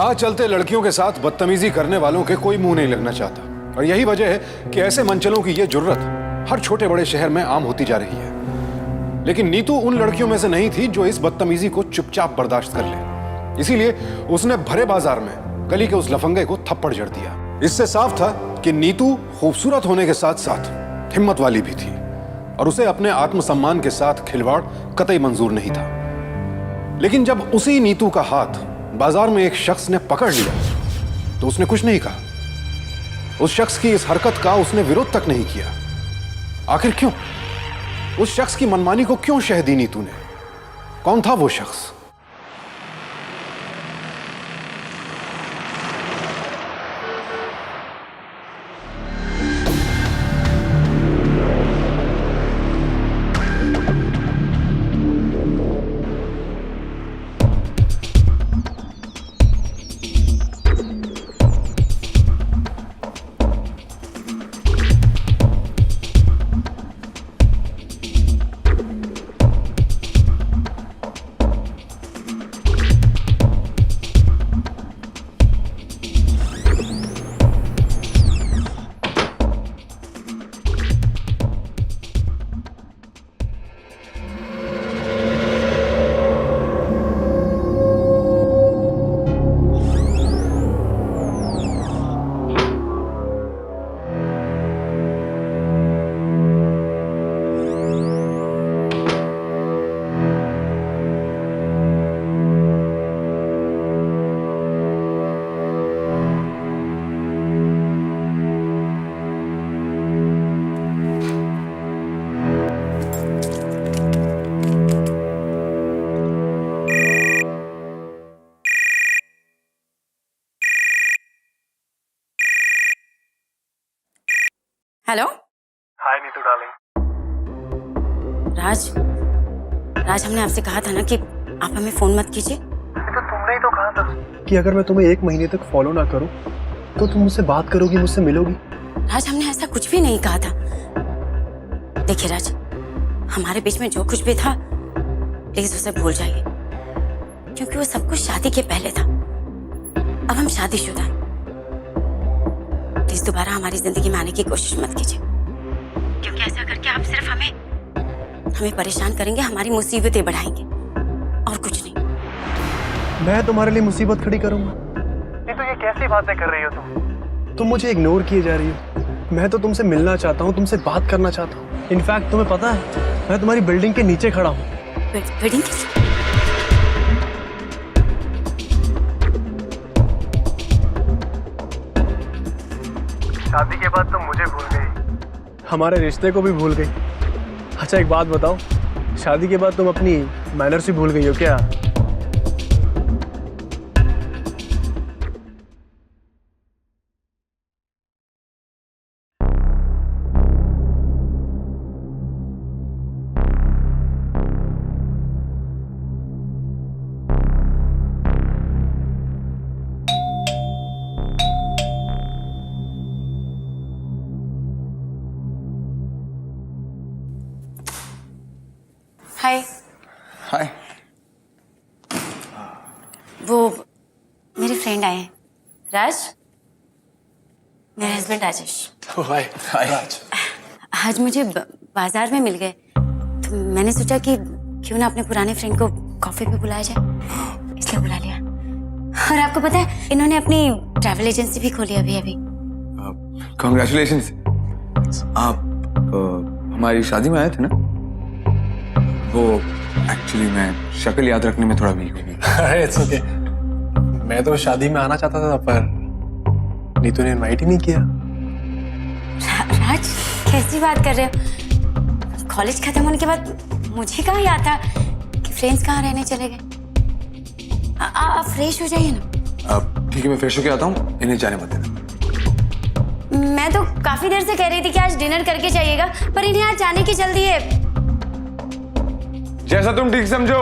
राह चलते लड़कियों के साथ बदतमीजी करने वालों के कोई मुंह नहीं लगना चाहता, और यही वजह है कि ऐसे मनचलों की ये जुर्रत हर छोटे बड़े शहर में आम होती जा रही है। लेकिन नीतू उन लड़कियों में से नहीं थी जो इस बदतमीजी को चुपचाप बर्दाश्त कर ले। इसीलिए उसने भरे बाजार में गली के उस लफंगे को थप्पड़ जड़ दिया। इससे साफ था कि नीतू खूबसूरत होने के साथ साथ हिम्मत वाली भी थी, और उसे अपने आत्मसम्मान के साथ खिलवाड़ कतई मंजूर नहीं था। लेकिन जब उसी नीतू का हाथ बाजार में एक शख्स ने पकड़ लिया तो उसने कुछ नहीं कहा। उस शख्स की इस हरकत का उसने विरोध तक नहीं किया। आखिर क्यों? उस शख्स की मनमानी को क्यों शह दी नीतू ने? कौन था वो शख्स? हेलो। हाय नीतू डार्लिंग। राज, हमने आपसे कहा था ना कि आप हमें फोन मत कीजिए। तो तुमने ही तो कहा था कि अगर मैं तुम्हें 1 महीने तक फॉलो ना करूं तो तुम मुझसे बात करोगी, मुझसे मिलोगी। राज, हमने ऐसा कुछ भी नहीं कहा था। देखिए राज, हमारे बीच में जो कुछ भी था प्लीज उसे भूल जाइए, क्योंकि वो सब कुछ शादी के पहले था। अब हम शादीशुदा हैं। प्लीज दोबारा हमारी जिंदगी में आने की कोशिश मत कीजिए, क्योंकि ऐसा करके आप सिर्फ हमें परेशान करेंगे, हमारी मुसीबतें बढ़ाएंगे और कुछ नहीं। मैं तुम्हारे लिए मुसीबत खड़ी करूंगा? नहीं तो ये कैसी बातें कर रही हो तुम मुझे इग्नोर किए जा रही हो। मैं तो तुमसे मिलना चाहता हूँ, तुमसे बात करना चाहता हूँ। इनफैक्ट तुम्हें पता है मैं तुम्हारी बिल्डिंग के नीचे खड़ा हूँ। बिल्डिंग के? शादी के बाद तुम मुझे भूल गई, हमारे रिश्ते को भी भूल गई। अच्छा एक बात बताओ, शादी के बाद तुम अपनी मैनर्स भी भूल गई हो क्या? हाय। हाय। वो मेरे फ्रेंड आए हैं। राज, मेरे हस्बैंड राजेश। हाय। राज। आज मुझे बाजार में मिल गए, तो मैंने सोचा कि क्यों ना अपने पुराने फ्रेंड को कॉफी पे बुलाया जाए, इसलिए बुला लिया। और आपको पता है इन्होंने अपनी ट्रैवल एजेंसी भी खोली अभी। कांग्रेचुलेशंस। आप हमारी शादी में आए थे ना? वो एक्चुअली मैं शक्ल याद रखने में थोड़ा वीक हूँ। अरे इट्स ओके। मैं तो शादी में आना चाहता था पर नीतू ने इनवाइट ही नहीं किया। राज, कैसी बात कर रहे हो? कॉलेज खत्म होने के बाद मुझे कहाँ याद था कि फ्रेंड्स कहाँ रहने चले गए। आप फ्रेश हो जाइए ना। अब ठीक है, मैं फ्रेश होके आता हूँ, इन्हें जाने मत देना। मैं तो काफी देर से कह रही थी कि आज डिनर करके जाइएगा, पर इन्हें आज जाने की जल्दी है। जैसा तुम ठीक समझो।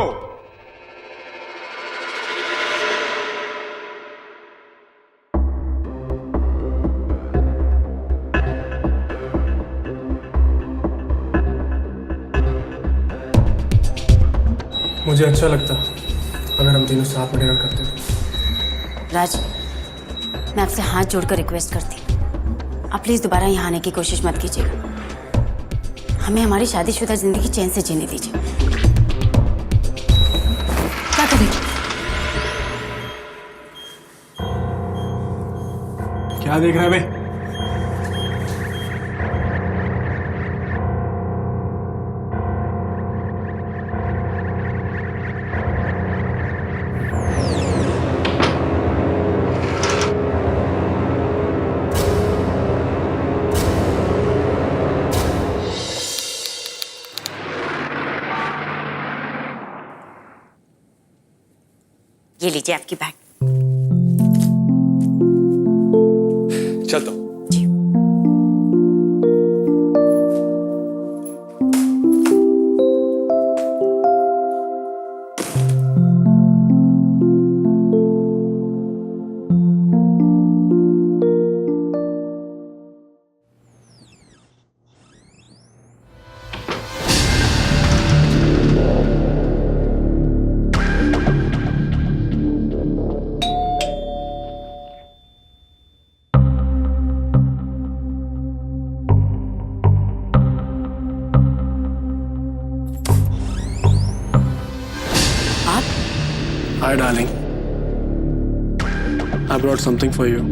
मुझे अच्छा लगता अगर हम तीनों साथ में डिनर करते थे। राज, मैं आपसे हाथ जोड़कर रिक्वेस्ट करती हूँ, आप प्लीज दोबारा यहाँ आने की कोशिश मत कीजिएगा। हमें हमारी शादीशुदा जिंदगी चैन से जीने दीजिए। क्या करें? क्या देख रहा है बे? ये लीजिए आपकी बैग। चलता हूँ। जी। Hi, darling. I brought something for you.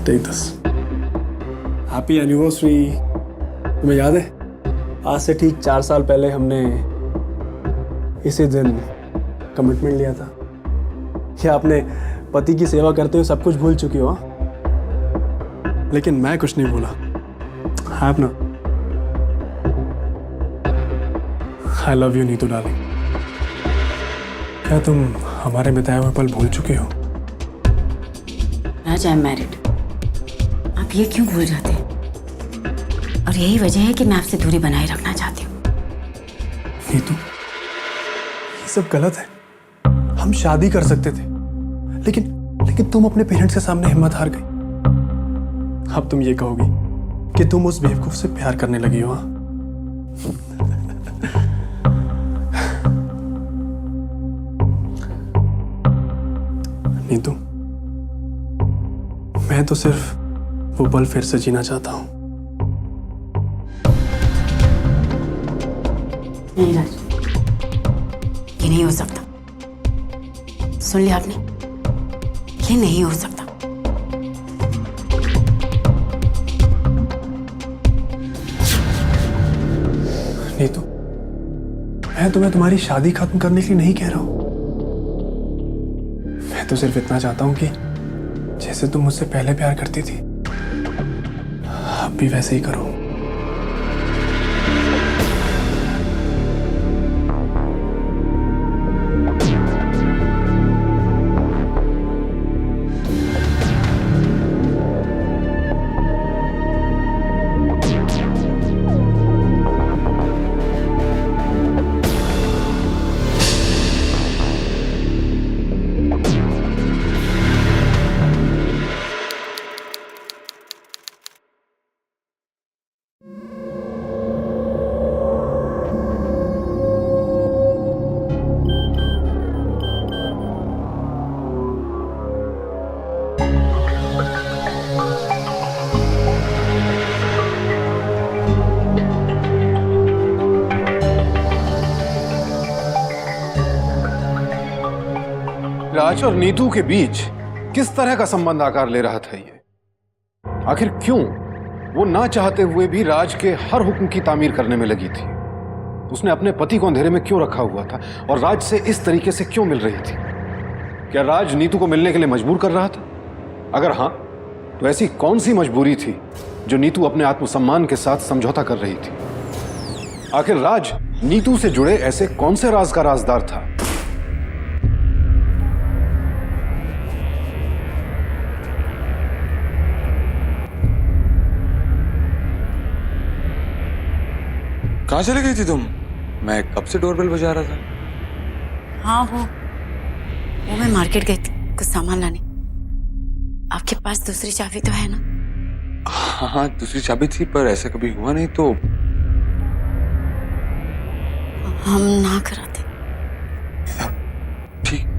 Take this. Happy anniversary. तुम्हें याद है? आज से ठीक 4 साल पहले हमने इसी दिन कमिटमेंट लिया था कि आपने पति की सेवा करते हुए सब कुछ भूल चुकी हो, हाँ? लेकिन मैं कुछ नहीं भूला। है ना? I love you, Neetu darling. क्या तुम हमारे बिताए हुए पल भूल चुके हो? राज, आई एम मैरिड। आप ये क्यों भूल जाते हैं? और यही वजह है कि मैं आपसे दूरी बनाए रखना चाहती हूँ। नीतू, ये सब गलत है। हम शादी कर सकते थे, लेकिन तुम अपने पेरेंट्स के सामने हिम्मत हार गई। अब तुम ये कहोगी कि तुम उस बेवकूफ से प्यार करने लगी हो, हाँ? नीतू, मैं तो सिर्फ वो पल फिर से जीना चाहता हूँ। नहीं राज, ये नहीं हो सकता। सुन लिया आपने? ये नहीं हो सकता। मैं तुम्हें तुम्हारी शादी खत्म करने के लिए नहीं कह रहा हूं। मैं तो सिर्फ इतना चाहता हूं कि जैसे तुम मुझसे पहले प्यार करती थी अब भी वैसे ही करो। राज और नीतू के बीच किस तरह का संबंध आकार ले रहा था ये? आखिर क्यों वो ना चाहते हुए भी राज के हर हुक्म की तामीर करने में लगी थी? उसने अपने पति को अंधेरे में क्यों रखा हुआ था और राज से इस तरीके से क्यों मिल रही थी? क्या राज नीतू को मिलने के लिए मजबूर कर रहा था? अगर हां, तो ऐसी कौन सी मजबूरी थी जो नीतू अपने आत्मसम्मान के साथ समझौता कर रही थी? आखिर राज नीतू से जुड़े ऐसे कौन से राज का राजदार था? कहाँ चले गई थी तुम? मैं कब से डोरबेल बजा रहा था। हाँ, वो मैं मार्केट गई थी कुछ सामान लाने। आपके पास दूसरी चाबी तो है ना? हाँ, दूसरी चाबी थी, पर ऐसा कभी हुआ नहीं तो हम ना कराते। ठीक।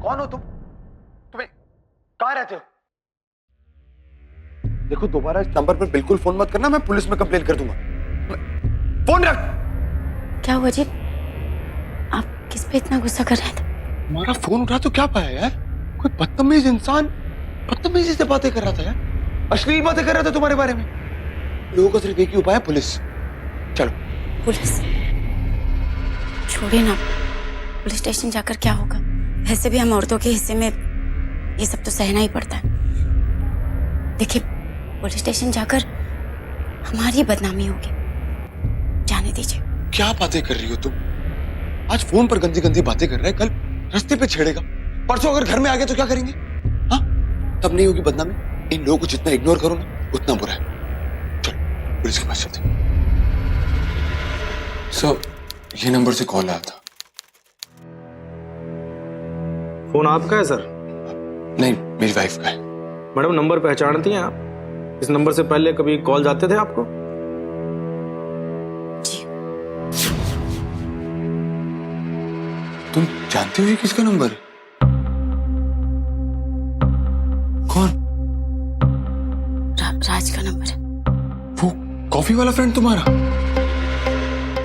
कौन हो तुम? तुम्हें कहां रहते हो? देखो, दोबारा इस नंबर पर बिल्कुल फोन मत करना, मैं पुलिस में कंप्लेन कर दूंगा। फोन रख। क्या हुआ जी? आप किस पे इतना गुस्सा कर रहे थे? तुम्हारा फोन उठा तो क्या पाया यार? कोई बदतमीज इंसान बदतमीजी से बातें कर रहा था यार, अश्लील बातें कर रहा था तुम्हारे बारे में। लोगों का सिर्फ एक ही उपाय है, पुलिस। चलो। पुलिस? छोड़िए ना, पुलिस स्टेशन जाकर क्या होगा? वैसे भी हम औरतों के हिस्से में ये सब तो सहना ही पड़ता है। देखिए, पुलिस स्टेशन जाकर हमारी बदनामी होगी, जाने दीजिए। क्या बातें कर रही हो तुम? आज फोन पर गंदी गंदी बातें कर रहा है, कल रास्ते पे छेड़ेगा, परसों अगर घर में आ गया तो क्या करेंगे? हाँ, तब नहीं होगी बदनामी। इन लोगों को जितना इग्नोर करो ना, उतना बुरा है। चलो पुलिस के पास चलते हैं। सर, ये नंबर से कॉल आया था। फोन आपका है सर? नहीं, मेरी वाइफ का है। मैडम, नंबर पहचानती हैं आप? इस नंबर से पहले कभी कॉल जाते थे आपको? जी। तुम जानते हो ये किसका नंबर है? कौन? राज का नंबर है। वो कॉफी वाला फ्रेंड तुम्हारा?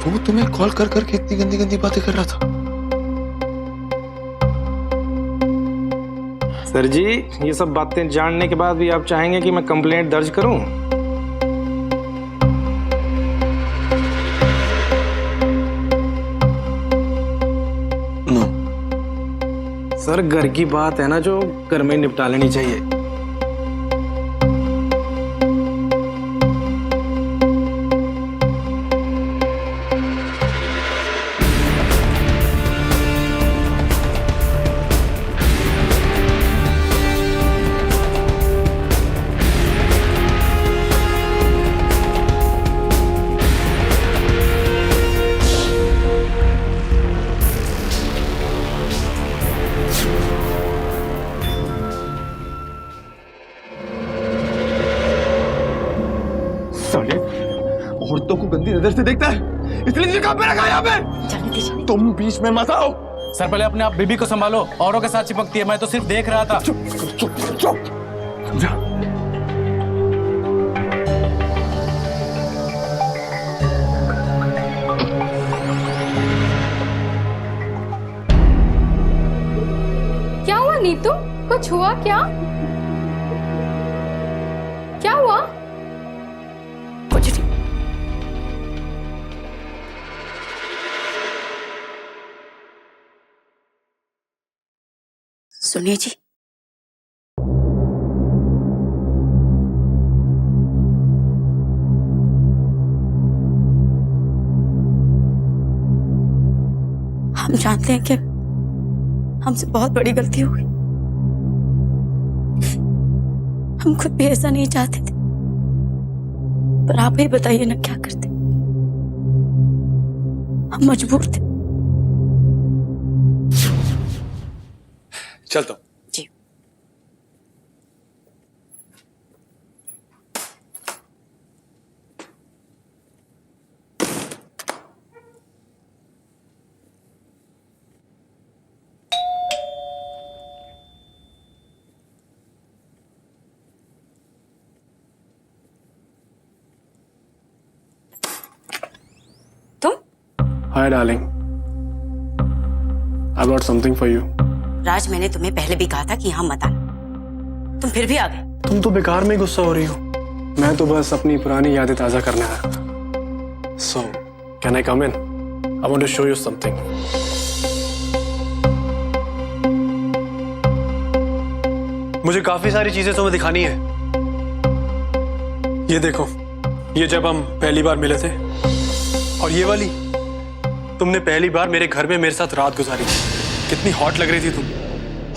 वो तुम्हें कॉल कर करके इतनी गंदी गंदी बातें कर रहा था? सर जी, ये सब बातें जानने के बाद भी आप चाहेंगे कि मैं कंप्लेंट दर्ज करूं? नो। सर, घर की बात है ना जो घर में निपटा लेनी चाहिए। साले, औरतों को गंदी नजर से देखता है, इसलिए तुझे कहाँ पे रखा है यहाँ पे? जाने दीजिए। तुम बीच में मत आओ। सर पहले अपने आप बीबी को संभालो, औरों के साथ चिपकती है, मैं तो सिर्फ देख रहा था। चुप चुप चुप। समझा? क्या हुआ नीतू? कुछ हुआ क्या? क्या हुआ? कुछ नहीं। सुनिए जी, हम जानते हैं कि हमसे बहुत बड़ी गलती हो गई। हम खुद भी ऐसा नहीं चाहते थे, पर आप ही बताइए ना क्या करते। हम मजबूर थे। चलता हूँ। जी। तुम? Hi darling, I got something for you. Raj, मैंने तुम्हें पहले भी कहा था कि यहाँ मत आना, तुम फिर भी आ गए। तुम तो बेकार में गुस्सा हो रही हो। मैं तो बस अपनी पुरानी यादें ताजा करने आया था। So can I come in? I want to show you something. मुझे काफी सारी चीजें तुम्हें दिखानी है। ये देखो, ये जब हम पहली बार मिले थे, और ये वाली तुमने पहली बार मेरे घर में मेरे साथ रात गुजारी थी। कितनी हॉट लग रही थी तुम।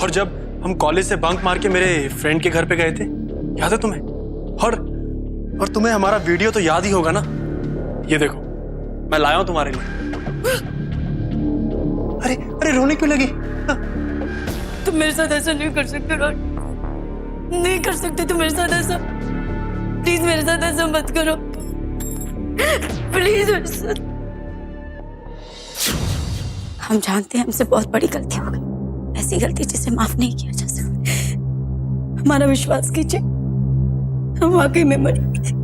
और जब हम कॉलेज से बंक मार के मेरे फ्रेंड के घर पे गए थे, याद है तुम्हें? और तुम्हें हमारा वीडियो तो याद ही होगा ना। ये देखो, मैं लाया हूं तुम्हारे लिए। अरे अरे, रोने क्यों लगी? तुम मेरे साथ ऐसा नहीं कर सकते राज, नहीं कर सकते तुम मेरे साथ ऐसा। प्लीज मेरे साथ ऐसा मत करो, प्लीज मेरे साथ। हम जानते हैं हमसे बहुत बड़ी गलती हो गई, ऐसी गलती जिसे माफ नहीं किया जा सकता। हमारा विश्वास कीजिए, हम वाकई में मजबूर थे।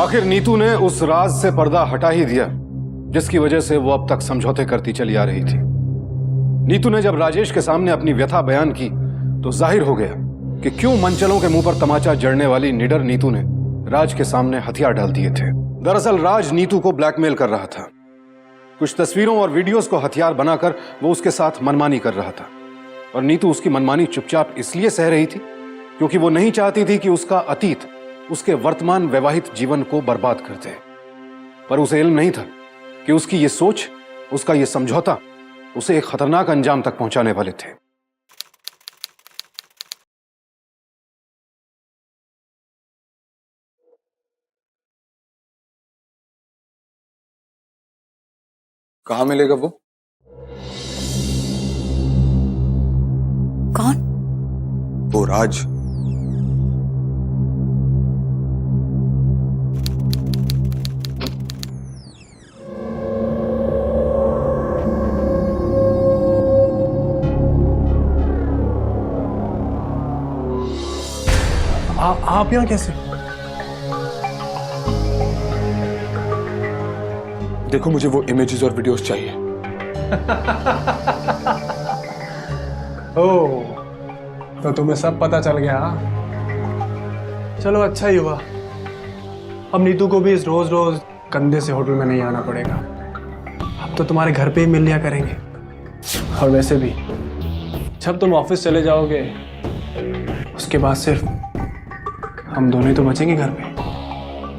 आखिर नीतू ने उस राज से पर्दा हटा ही दिया जिसकी वजह से वो अब तक समझौते करती चली आ रही थी। नीतू ने जब राजेश के सामने अपनी व्यथा बयान की तो जाहिर हो गया कि क्यों मनचलों के मुंह पर तमाचा जड़ने वाली निडर नीतू ने राज के सामने हथियार डाल दिए थे। दरअसल राज नीतू को ब्लैकमेल कर रहा था। कुछ तस्वीरों और वीडियोस को हथियार बनाकर वो उसके साथ मनमानी कर रहा था, और नीतू उसकी मनमानी चुपचाप इसलिए सह रही थी क्योंकि वो नहीं चाहती थी कि उसका अतीत उसके वर्तमान वैवाहिक जीवन को बर्बाद कर दे। पर उसे इल्म नहीं था कि उसकी ये सोच, उसका ये समझौता उसे एक खतरनाक अंजाम तक पहुंचाने वाले थे। कहाँ मिलेगा वो? कौन? वो राज। आप यहाँ कैसे? देखो, मुझे वो इमेजेस और वीडियोस चाहिए। ओह, तो तुम्हें सब पता चल गया? चलो अच्छा ही हुआ। अब नीतू को भी इस रोज रोज गंदे से होटल में नहीं आना पड़ेगा। अब तो तुम्हारे घर पे ही मिल लिया करेंगे। और वैसे भी जब तुम ऑफिस चले जाओगे उसके बाद सिर्फ हम दोनों ही तो बचेंगे घर पे,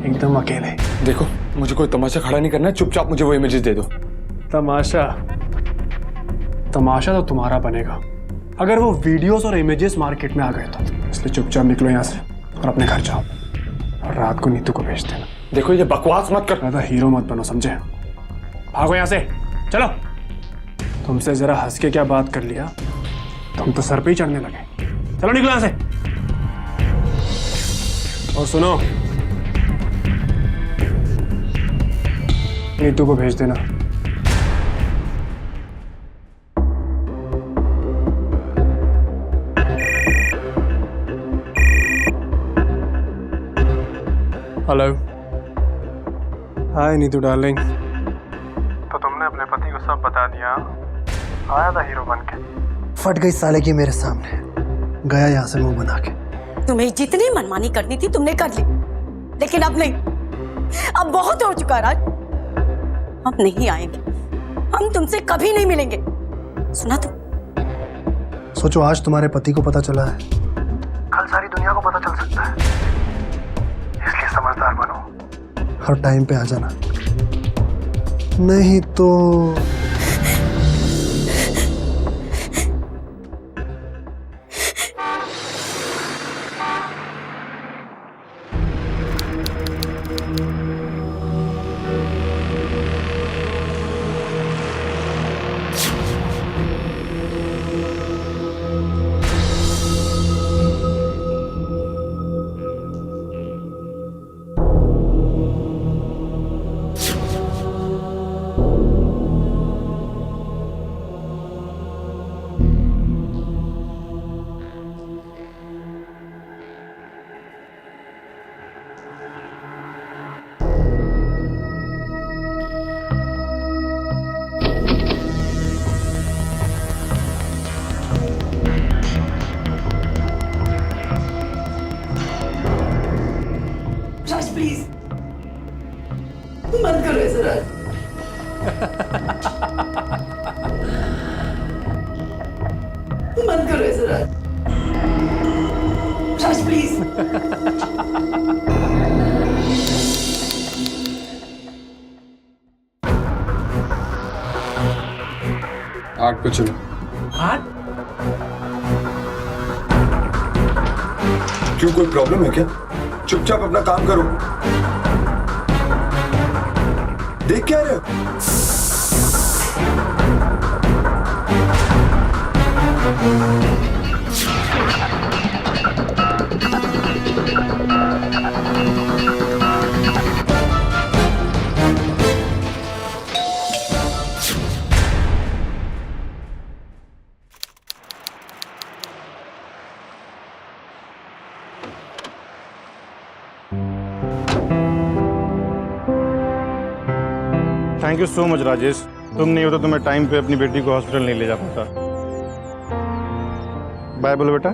एकदम अकेले। देखो, मुझे कोई तमाशा खड़ा नहीं करना है, चुपचाप मुझे वो इमेजेस दे दो। तमाशा? तमाशा तो तुम्हारा बनेगा अगर वो वीडियोस और इमेजेस मार्केट में आ गए तो। इसलिए चुपचाप निकलो यहाँ से और अपने घर जाओ, और रात को नीतू को भेज देना। देखो, ये बकवास मत कर। ज्यादा हीरो मत बनो, समझे? भागो यहाँ से, चलो। तुमसे जरा हंस के क्या बात कर लिया, तुम तो सर पे ही चढ़ने लगे। चलो निकलो यहाँ से। और सुनो, नीतू को भेज देना। हेलो। हाय नीतू डार्लिंग। तो तुमने अपने पति को सब बता दिया? आया था हीरो बन के, फट गई साले की मेरे सामने, गया यहाँ से मुंह बना के। तुम्हें जितनी मनमानी करनी थी तुमने कर ली, लेकिन अब नहीं। अब बहुत हो चुका राज। अब नहीं आएंगे, हम तुमसे कभी नहीं मिलेंगे, सुना तुम? सोचो, आज तुम्हारे पति को पता चला है, कल सारी दुनिया को पता चल सकता है। इसलिए समझदार बनो और टाइम पे आ जाना, नहीं तो प्लीज मत करो ऐसा राज। मत करो ऐसा राज। राज प्लीज। आठ पे चलो। 8? क्यों, कोई प्रॉब्लम है क्या? चुपचाप अपना काम करो। देख क्या रहे हो? Thank you so much Rajesh, तुम नहीं हो तो मैं टाइम पे अपनी बेटी को हॉस्पिटल नहीं ले जा पाता। बाय बोलो बेटा।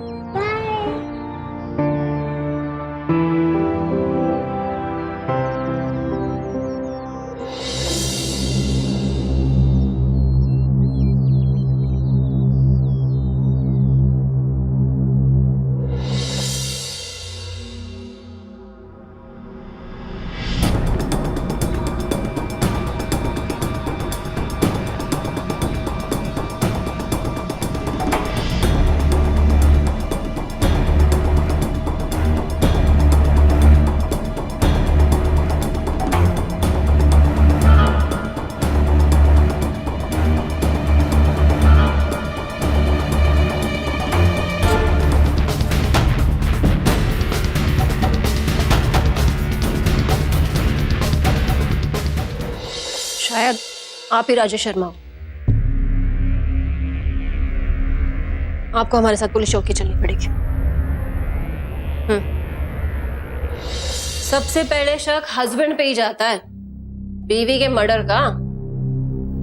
शायद आप ही राजेश शर्मा हो। आपको हमारे साथ पुलिस चौकी चलनी पड़ेगी। सबसे पहले शक हस्बैंड पे ही जाता है, बीवी के मर्डर का।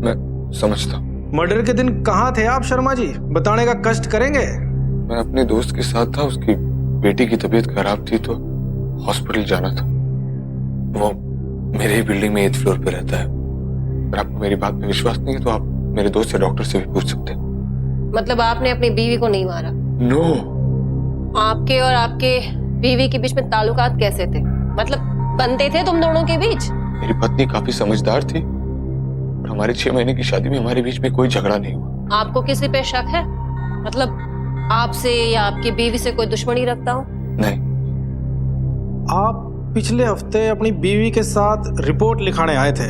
मैं समझता हूँ। मर्डर के दिन कहाँ थे आप शर्मा जी? बताने का कष्ट करेंगे। मैं अपने दोस्त के साथ था, उसकी बेटी की तबीयत खराब थी तो हॉस्पिटल जाना था। वो मेरे ही बिल्डिंग में 8th फ्लोर पे रहता है। अगर आपको मेरी बात पे विश्वास नहीं है तो आप मेरे दोस्त से डॉक्टर से भी पूछ सकते हैं। मतलब आपने अपनी बीवी को नहीं मारा? नो। आपके और आपके बीवी के बीच में ताल्लुकात कैसे थे? मतलब बनते थे तुम दोनों के बीच? मेरी पत्नी काफी समझदार थी और हमारे 6 महीने की शादी में हमारे बीच में कोई झगड़ा नहीं हुआ। आपको किसी पे शक है? मतलब आपसे या आपकी बीवी से कोई दुश्मनी रखता हो? नहीं। आप पिछले हफ्ते अपनी बीवी के साथ रिपोर्ट लिखाने आए थे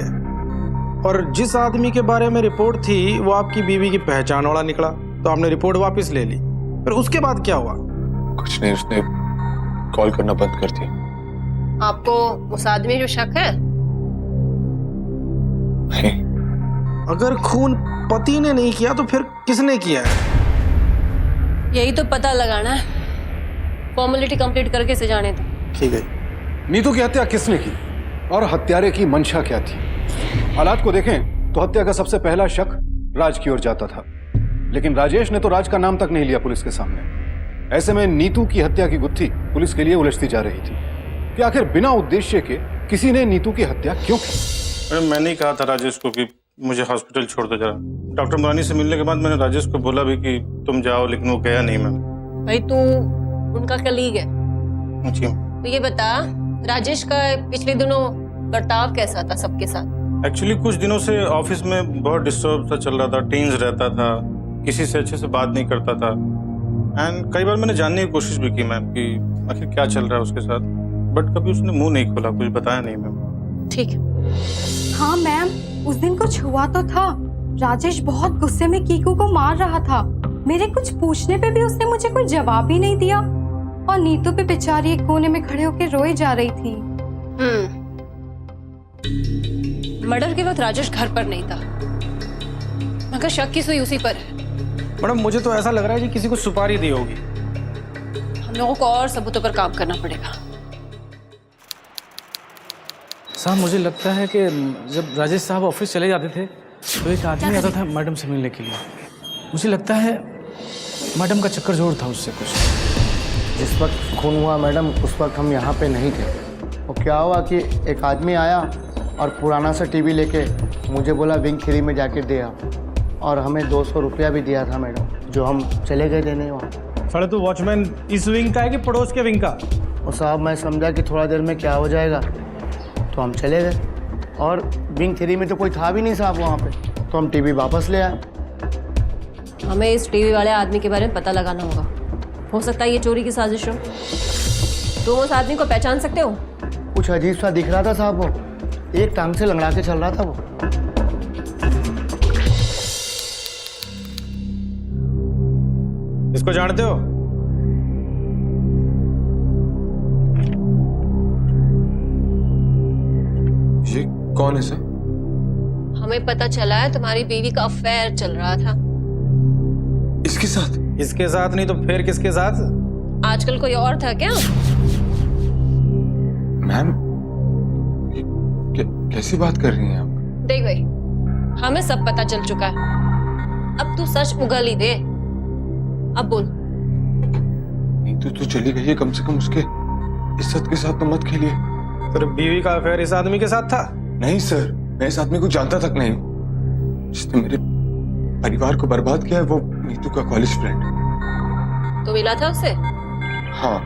और जिस आदमी के बारे में रिपोर्ट थी वो आपकी बीवी की पहचान वाला निकला, तो आपने रिपोर्ट वापस ले ली। फिर उसके बाद क्या हुआ? कुछ नहीं, उसने कॉल करना बंद कर दिया। आपको उस आदमी पे शक है? नहीं। अगर खून पति ने नहीं किया तो फिर किसने किया है? यही तो पता लगाना है। फॉर्मेलिटी कंप्लीट करके इसे जाने दो। ठीक है। नीतू की हत्या किसने की और हत्यारे की मंशा क्या थी? हालात को देखें तो हत्या का सबसे पहला शक राज की ओर जाता था, लेकिन राजेश ने तो राज का नाम तक नहीं लिया पुलिस के सामने। ऐसे में नीतू की हत्या की गुत्थी पुलिस के लिए उलझती जा रही थी कि आखिर बिना उद्देश्य के किसी ने नीतू की हत्या क्यों की। अरे मैंने ही कहा था राजेश को कि मुझे हॉस्पिटल छोड़ दो जरा। डॉक्टर मुरानी से मिलने के बाद मैंने राजेश को बोला भी कि तुम जाओ, लेकिन वो गया नहीं। मैम भाई तू उनका कलीग है जी। तो ये बता, राजेश का पिछले दिनों बर्ताव कैसा था सबके साथ? एक्चुअली कुछ दिनों से ऑफिस में बहुत डिस्टर्ब सा चल रहा था, टेंस रहता था, किसी से अच्छे से बात नहीं करता था। एंड कई बार मैंने जानने की कोशिश भी की मैम कि आखिर क्या चल रहा है उसके साथ, बट कभी उसने मुंह नहीं खोला, कुछ बताया नहीं मैम। ठीक है। हाँ मैम, उस दिन कुछ हुआ तो था। राजेश बहुत गुस्से में कीकू को मार रहा था। मेरे कुछ पूछने पे भी उसने मुझे कोई जवाब ही नहीं दिया और नीतू पे बेचारी एक कोने में खड़े होकर रोए जा रही थी। मर्डर के वक्त राजेश घर पर नहीं था, मगर शक की सुई उसी पर है। मैडम मुझे तो ऐसा लग रहा है कि किसी को सुपारी दी होगी। हम लोगों को और सबूतों पर काम करना पड़ेगा। साहब मुझे लगता है कि जब राजेश साहब ऑफिस चले जाते थे तो एक आदमी आता था मैडम से मिलने के लिए। मुझे लगता है मैडम का चक्कर जोड़ था उससे कुछ। जिस वक्त खून हुआ मैडम, उस वक्त हम यहाँ पे नहीं थे। वो क्या हुआ कि एक आदमी आया और पुराना सा टीवी लेके मुझे बोला विंग 3 में जाके दे आ, और हमें 200 रुपया भी दिया था मैडम, जो हम चले गए देने वहाँ। साले तू वॉचमैन इस विंग का है कि पड़ोस के विंग का? और साहब मैं समझा कि थोड़ा देर में क्या हो जाएगा तो हम चले गए, और विंग 3 में तो कोई था भी नहीं साहब वहाँ पे, तो हम टीवी वापस ले आए। हमें इस टीवी वाले आदमी के बारे में पता लगाना होगा। हो सकता है ये चोरी की साजिश हो। तुम उस आदमी को पहचान सकते हो? कुछ अजीब सा दिख रहा था साहब, वो एक टांग से लंगड़ा के चल रहा था वो। इसको जानते हो? ये कौन है सर? हमें पता चला है तुम्हारी बीवी का अफेयर चल रहा था। इसके साथ? इसके साथ नहीं तो फिर किसके साथ? आजकल कोई और था क्या? मैम कैसी बात कर रही हैं आप? देख भाई, हमें सब पता चल चुका है। अब तू सच उगल ही दे। अब बोल। नहीं तो चली गई है, कम से कम उसके इज्जत के साथ तो मत खेलिए। तेरे बीवी का अफेयर इस आदमी के साथ था? नहीं सर, मैं इस आदमी को जानता तक नहीं हूँ। जिसने मेरे परिवार को बर्बाद किया है वो नीतू का कॉलेज फ्रेंड। तो मिला था उससे? हाँ।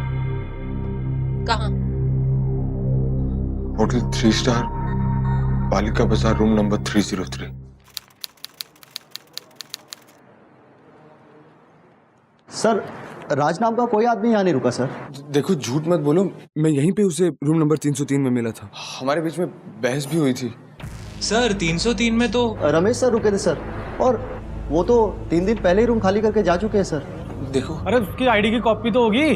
कहाँ? होटल 3 स्टार, बालिका बाजार, रूम नंबर 303। सर राज नाम का कोई आदमी यहाँ नहीं रुका सर। देखो झूठ मत बोलो, मैं यहीं पे उसे रूम नंबर 303 में मिला था। हमारे बीच में बहस भी हुई थी। सर 303 में तो रमेश सर रुके थे सर, और वो तो 3 दिन पहले ही रूम खाली करके जा चुके हैं सर। देखो अरे उसकी आईडी की कॉपी तो होगी,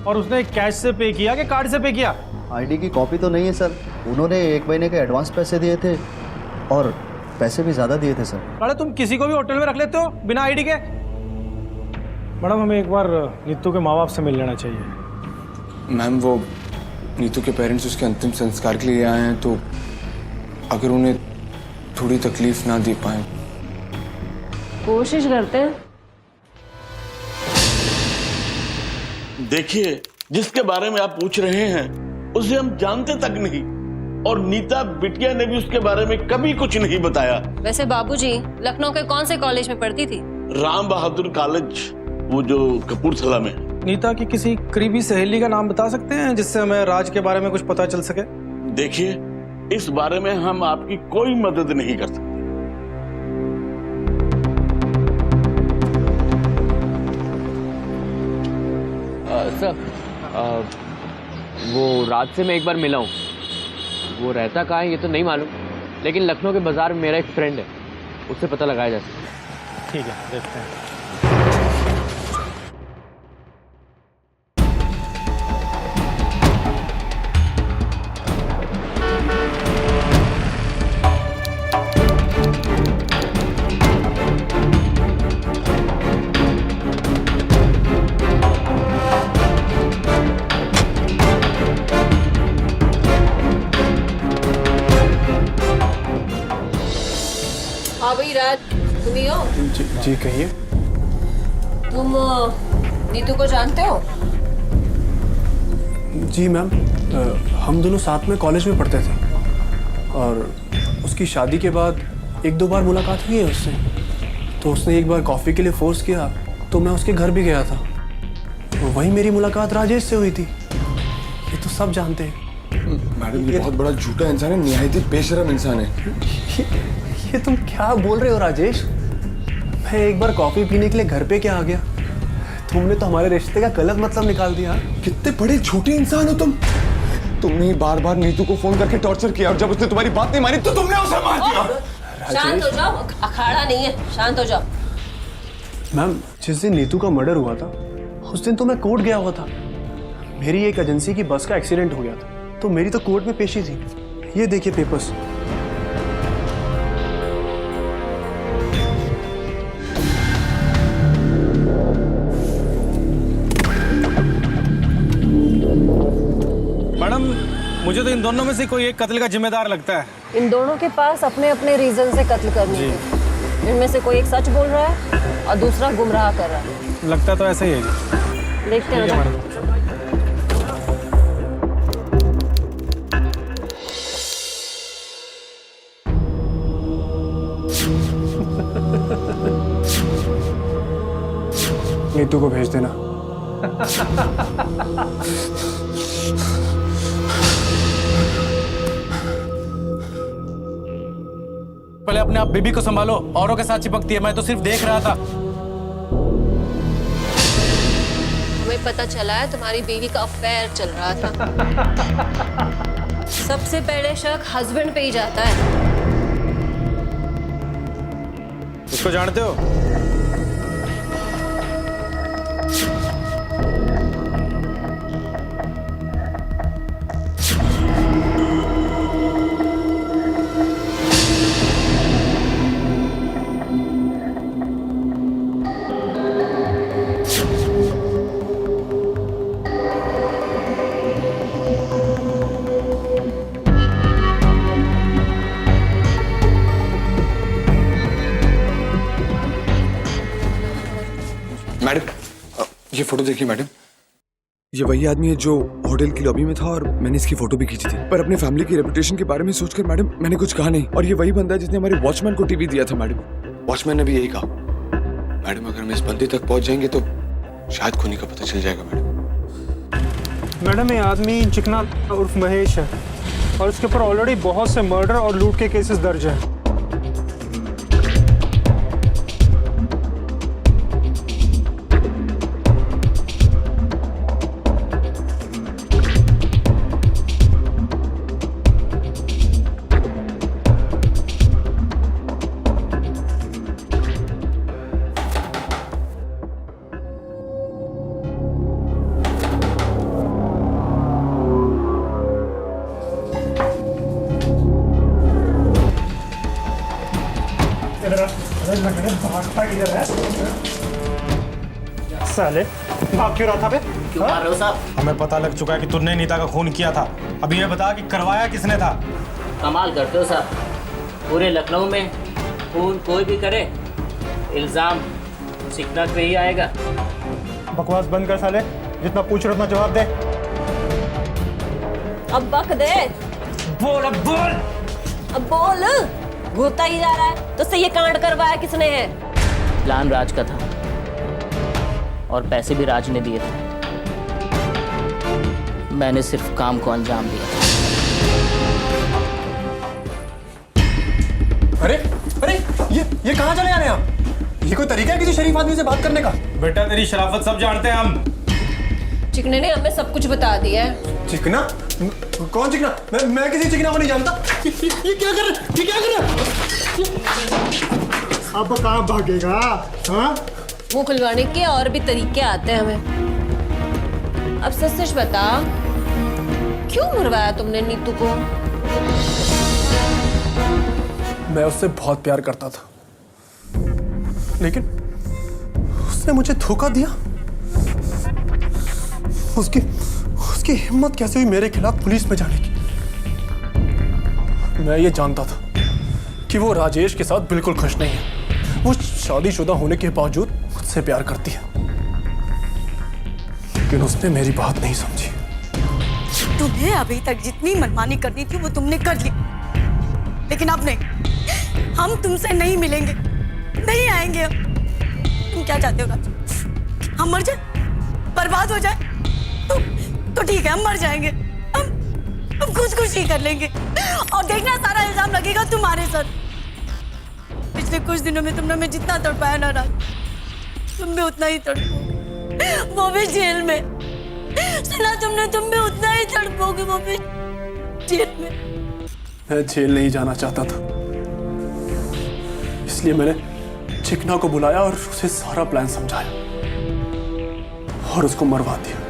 और उसने कैश से पे किया कि कार्ड से पे किया? आईडी की कॉपी तो नहीं है सर, उन्होंने 1 महीने के एडवांस पैसे दिए थे और पैसे भी ज़्यादा दिए थे सर। अरे तुम किसी को भी होटल में रख लेते हो बिना आईडी के? मैडम हमें एक बार नीतू के माँ बाप से मिल लेना चाहिए। मैम वो नीतू के पेरेंट्स उसके अंतिम संस्कार के लिए आए हैं, तो अगर उन्हें थोड़ी तकलीफ ना दे पाए। कोशिश करते हैं। देखिए, जिसके बारे में आप पूछ रहे हैं उसे हम जानते तक नहीं, और नीता बिटिया ने भी उसके बारे में कभी कुछ नहीं बताया। वैसे बाबूजी लखनऊ के कौन से कॉलेज में पढ़ती थी? राम बहादुर कॉलेज, वो जो कपूरथला में है। नीता की किसी करीबी सहेली का नाम बता सकते हैं जिससे हमें राज के बारे में कुछ पता चल सके? देखिए, इस बारे में हम आपकी कोई मदद नहीं कर सकते। सर, वो रात से मैं एक बार मिला हूँ। वो रहता कहाँ है ये तो नहीं मालूम, लेकिन लखनऊ के बाजार में मेरा एक फ्रेंड है, उससे पता लगाया जा सकता है। ठीक है, देखते हैं। हाँ भाई राज, तुम ही हो? जी कहिए। तुम नीतू को जानते हो? जी मैम, हम दोनों साथ में कॉलेज में पढ़ते थे और उसकी शादी के बाद एक दो बार मुलाकात हुई है उससे। तो उसने एक बार कॉफ़ी के लिए फोर्स किया तो मैं उसके घर भी गया था। तो वहीं मेरी मुलाकात राजेश से हुई थी। ये तो सब जानते हैं। मैडम ये बहुत बड़ा झूठा इंसान है, निहायत बेशरम इंसान है। ये तुम क्या बोल रहे हो राजेश? मैं एक बार कॉफ़ी पीने के लिए घर पे क्या आ गया, तुमने तो हमारे रिश्ते का गलत मतलब निकाल दिया। कितने बड़े झूठे इंसान हो तुम। तुमने बार बार नीतू को फोन करके टॉर्चर किया और जब उसने तुम्हारी बात नहीं मानी तो तुमने उसे मार दिया। शांत हो जाओ, अखाड़ा नहीं है, शांत हो जाओ। मैम, जिस दिन नीतू का मर्डर हुआ था उस दिन तो मैं कोर्ट गया हुआ था। मेरी एक एजेंसी की बस का एक्सीडेंट हो गया था तो मेरी तो कोर्ट में पेशी थी। ये देखिए पेपर्स। मैडम मुझे तो इन दोनों में से कोई एक कत्ल का जिम्मेदार लगता है। इन दोनों के पास अपने अपने रीजन से कत्ल करने थे। इनमें से कोई एक सच बोल रहा है और दूसरा गुमराह कर रहा है। लगता तो ऐसा ही है जी। देखते हैं ना। नीतू को भेज देना। पहले अपने आप बीबी को संभालो, औरों के साथ चिपकती है। मैं तो सिर्फ देख रहा था। हमें पता चला है तुम्हारी बीवी का अफेयर चल रहा था। सबसे पहले शक हस्बैंड पे ही जाता है। इसको जानते हो? मैडम ये फोटो देखिए मैडम, ये वही आदमी है जो होटल की लॉबी में था और मैंने इसकी फोटो भी खींची थी। पर अपने फैमिली की रेपुटेशन के बारे में सोचकर मैडम मैंने कुछ कहा नहीं। और ये वही बंदा है जिसने हमारे वॉचमैन को टीवी दिया था मैडम। वॉचमैन ने भी यही कहा। मैडम अगर हम इस बंदे तक पहुंच जाएंगे तो शायद खूनी का पता चल जाएगा मैडम। मैडम ये आदमी चिकना उर्फ महेश है और उसके ऊपर ऑलरेडी बहुत से मर्डर और लूट के केसेस दर्ज है। साले भाग क्यों रहा था बे? क्यों मार रहे हो साहब? हमें पता लग चुका है कि तुमने नीता का खून किया था। अभी ये बता कि करवाया किसने था? कमाल करते हो साहब, पूरे लखनऊ में खून कोई भी करे इल्जाम चिकना पे ही आएगा। बकवास बंद कर साले, जितना पूछ रहे उतना जवाब दे। अब बक दे। बोल अब बोल। अब बोल। घूरता ही जा रहा है, तो से ये कांड करवाया किसने है? प्लान राज का था और पैसे भी राज ने दिए थे। मैंने सिर्फ काम को अंजाम दिया। अरे अरे ये कहाँ चले जा रहे हैं आप? ये कोई तरीका है किसी शरीफ आदमी से बात करने का? बेटा तेरी शराफत सब जानते हैं हम। चिकने ने हमें सब कुछ बता दिया है। चिकना? कौन चिकना? मैं किसी चिकना को नहीं जानता। ये क्या कर रहे? ये क्या कर रहे? अब कहाँ भागेगा? हाँ? मुंह खुलवाने के और भी तरीके आते हैं हमें। अब सच सच बता, क्यों मरवाया तुमने नीतू को? मैं उससे बहुत प्यार करता था, लेकिन उसने मुझे धोखा दिया। उसकी हिम्मत कैसे हुई मेरे खिलाफ पुलिस में जाने की? मैं ये जानता था कि वो राजेश के साथ बिल्कुल खुश नहीं है। वो शादीशुदा होने के बावजूद मुझसे प्यार करती है, लेकिन उसने मेरी बात नहीं समझी। तुम्हें अभी तक जितनी मनमानी करनी थी वो तुमने कर ली, लेकिन अब नहीं। हम तुमसे नहीं मिलेंगे, नहीं आएंगे। अब तुम क्या चाहते हो राज? हम मर जाए, बर्बाद हो जाए? तो ठीक है, हम मर जाएंगे। हम खुदकुशी कर लेंगे और देखना सारा इल्जाम लगेगा तुम्हारे सर। पिछले कुछ दिनों में तुमने मैं जितना तड़पाया ना राज, तुम भी उतना ही तड़पोगे, वो भी जेल में। सुना तुमने, तुम भी उतना ही तड़पोगे, वो भी जेल में। मैं जेल नहीं जाना चाहता था, इसलिए मैंने चिकना को बुलाया और उसे सारा प्लान समझाया और उसको मरवा दिया।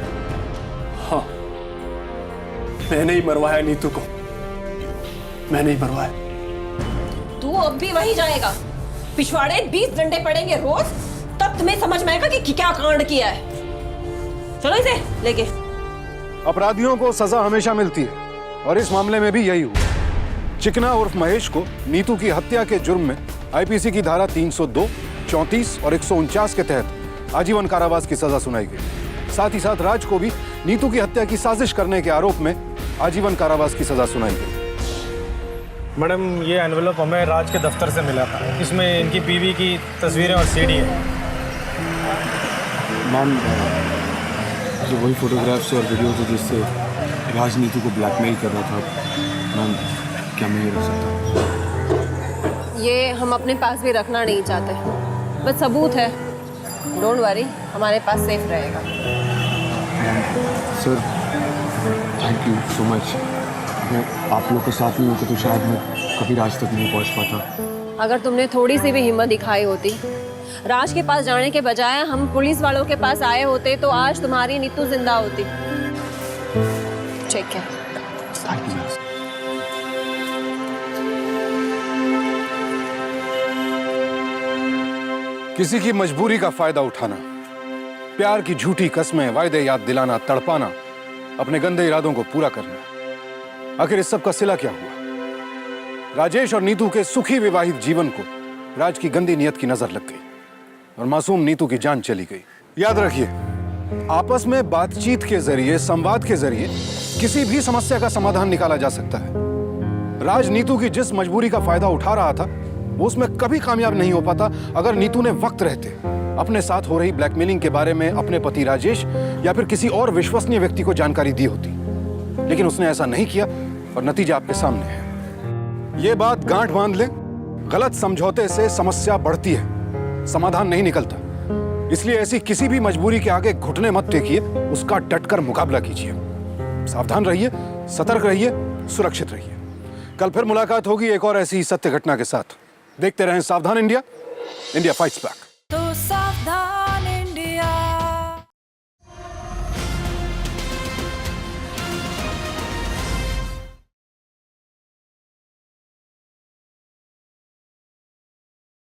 हाँ, मैंने ही मरवाया नीतू को, मैंने ही मरवाया। तू अब भी वहीं जाएगा? पिछवाड़े 20 डंडे पड़ेंगे रोज, तब तुम्हें समझ में आएगा कि क्या कांड किया है। चलो इसे लेके। अपराधियों को सजा हमेशा मिलती है और इस मामले में भी यही हुआ। चिकना उर्फ महेश को नीतू की हत्या के जुर्म में आईपीसी की धारा 302, 34 और 149 के तहत आजीवन कारावास की सजा सुनाई गई। साथ ही साथ राज को भी नीतू की हत्या की साजिश करने के आरोप में आजीवन कारावास की सजा सुनाई गई। मैडम, ये एनवेलप हमें राज के दफ्तर से मिला था। इसमें इनकी बीवी की तस्वीरें और सीडी है। मैम, जो वही फोटोग्राफ्स और वीडियो थे जिससे राज नीतू को ब्लैकमेल कर रहा था। मैम, क्या मैं ये रख सकता? ये हम अपने पास भी रखना नहीं चाहते, बस सबूत है। डोंट वरी, हमारे पास सेफ रहेगा। Sir, thank you so much. मैं आप लोग के साथ नहीं होता तो शायद मैं कभी राज तक नहीं पहुंच पाता। अगर तुमने थोड़ी सी भी हिम्मत दिखाई होती, राज के पास जाने के बजाय हम पुलिस वालों के पास आए होते, तो आज तुम्हारी नीतू जिंदा होती। ठीक है। Thank you. किसी की मजबूरी का फायदा उठाना, प्यार की झूठी कस्में, वायदे याद दिलाना, तड़पाना, अपने गंदे इरादों को पूरा करना। आखिर इस सब का सिला क्या हुआ? राजेश और नीतू के सुखी विवाहित जीवन को राज की गंदी नियत की नजर लग गई और मासूम नीतू की जान चली गई। याद रखिए, आपस में बातचीत के जरिए, संवाद के जरिए किसी भी समस्या का समाधान निकाला जा सकता है। राज नीतू की जिस मजबूरी का फायदा उठा रहा था, वो उसमें कभी कामयाब नहीं हो पाता अगर नीतू ने वक्त रहते अपने साथ हो रही ब्लैकमेलिंग के बारे में अपने पति राजेश या फिर किसी और विश्वसनीय व्यक्ति को जानकारी दी होती। लेकिन उसने ऐसा नहीं किया और नतीजा आपके सामने है। ये बात गांठ बांध ले, गलत समझौते से समस्या बढ़ती है, समाधान नहीं निकलता। इसलिए ऐसी किसी भी मजबूरी के आगे घुटने मत टेकिए, उसका डटकर मुकाबला कीजिए। सावधान रहिए, सतर्क रहिए, सुरक्षित रहिए। कल फिर मुलाकात होगी एक और ऐसी सत्य घटना के साथ। देखते रहें सावधान इंडिया, इंडिया फाइट्स बैक।